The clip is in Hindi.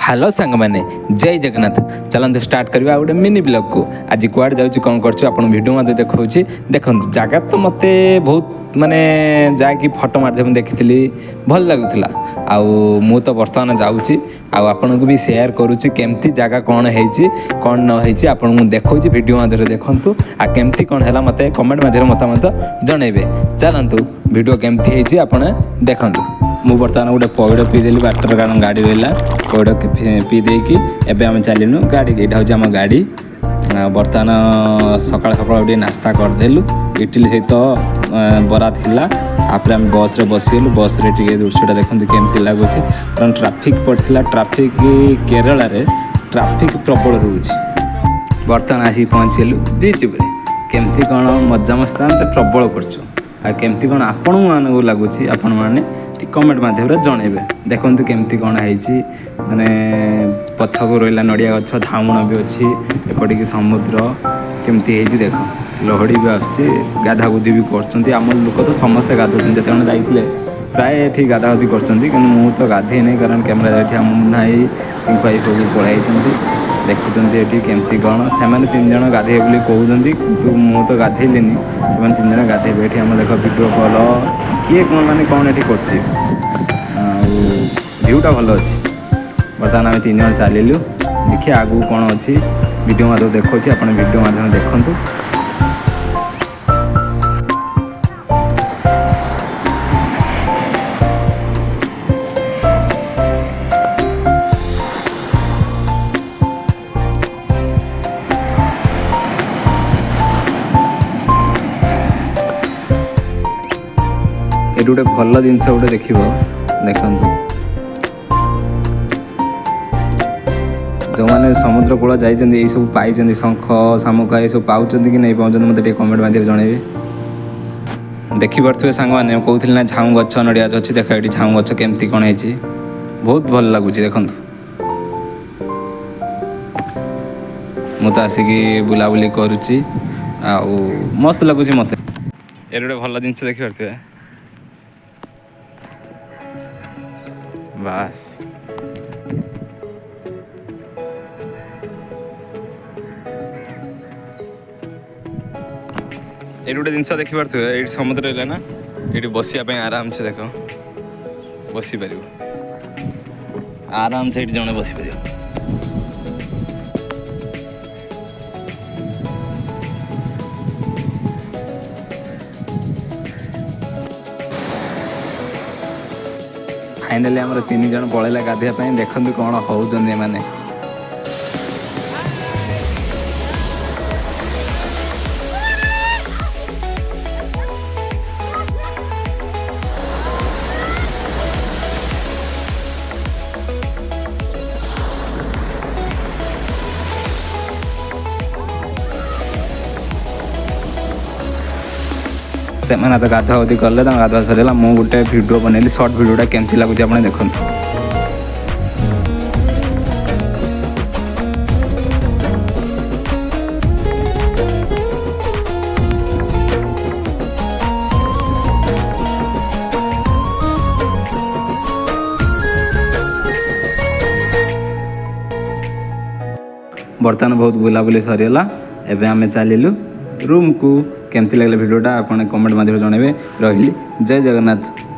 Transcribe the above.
हेलो सांग मैंने जय जगन्नाथ चलते स्टार्ट करवा गोटे मिनी ब्लॉग को आज कुआड़ जाऊँ कौन कर भिडियो मत देखा देखो जगह तो मत बहुत माने जाकि फोटो माध्यम देखी भल लगुला आउ तो बर्तमान जाऊँगी आपन को भी शेयर करुच्ची केमती जगह कौन कौन न आपन को देखा भिडियो मध्य देखूँ आ केमती कौन है मत कमेंट मध्यम मतामत जनइबे चलतु भिडियो केमती आप देखूँ मु बर्तमान गोटे पौड़ पीदेली बाटर कारण गाड़ी रहा पौड़ पी देकी एबे आम चलनु गाड़ी यहाँ हूँ आम गाड़ी बर्तमान सकाल सकाल गोटे नास्ता करदेलु इडली सहित बरा थिला तापर आम बस रे बसीगलु बस रे टिके दृश्यटा देखते केमती लगुच कारण ट्राफिक पड़ता ट्राफिक केरल रे ट्राफिक प्रबल रोच बर्तमान आसिक पहुँचलु बीच केमती कौन मजा मस्ता प्रबल करछु आ केमती कौन आपण मानक लगुच आपण मैंने कमेंट मध्यम जनइबे देखु केमती कौन है माने पछक रहा नड़िया गछ झामुण भी अच्छी एपटिक समुद्र केमती देख लहड़ी भी आसुच्छी गाधागुधी भी कर लोक तो समस्ते गाधुन जो जाइए प्राय ये गाधागुधी कर तो गाधे नहीं कारण कैमेरा मुन्ना भाई सब पढ़ाई देखुं केमती कौन से तीन जन गाधे बोली कहते कि मु तो गाधेली से तीन जन गाधे ये आम देख वीडियो कॉल किए कौन मैंने कौन ये कर भ्यूटा भल अच्छी बर्तमान आम तीन जन चलू देखिए आगू कौन अच्छी वीडियो मध्यम देखा आप वीडियो मध्यम देखु ये गोटे भल जिनस गोटे देख देखु जो मैंने समुद्र कूल जाइए सब पाई शंख शामुका ये सब पाँच कि नहीं पाँच मत कमेंट मध्य जनइबे देखिपे सांग मैंने कहते ना झाऊ गछ नड़िया अच्छी देख ये झाऊ गछ केमती कौन है बहुत भल लगुच देखु मु तो आसिक बुलाबुली करुच्ची मस्त लगुच मत ये गोटे भल जिनस देखिपे बास ये गोटे जिनस देखिपे ये समुद्र रहा ना ये बसिया आराम से देख बसी पार आराम से जड़े बसी पार फाइनाली आम तीन जन पलैला गाधेवाई देखते कौन होने माने से मैंने तो गाधुआधी कले गाधुआ सरला मुझे गोटे भिडियो बनैली सर्ट भिडियोटा केमती लगुच आप देखते बर्तमान बहुत बुलाबुली सरीगला एवं आम चलू रूम को केमती लगे भिडियोटा आप कमेंट मध्य जनइबे रही जय जगन्नाथ।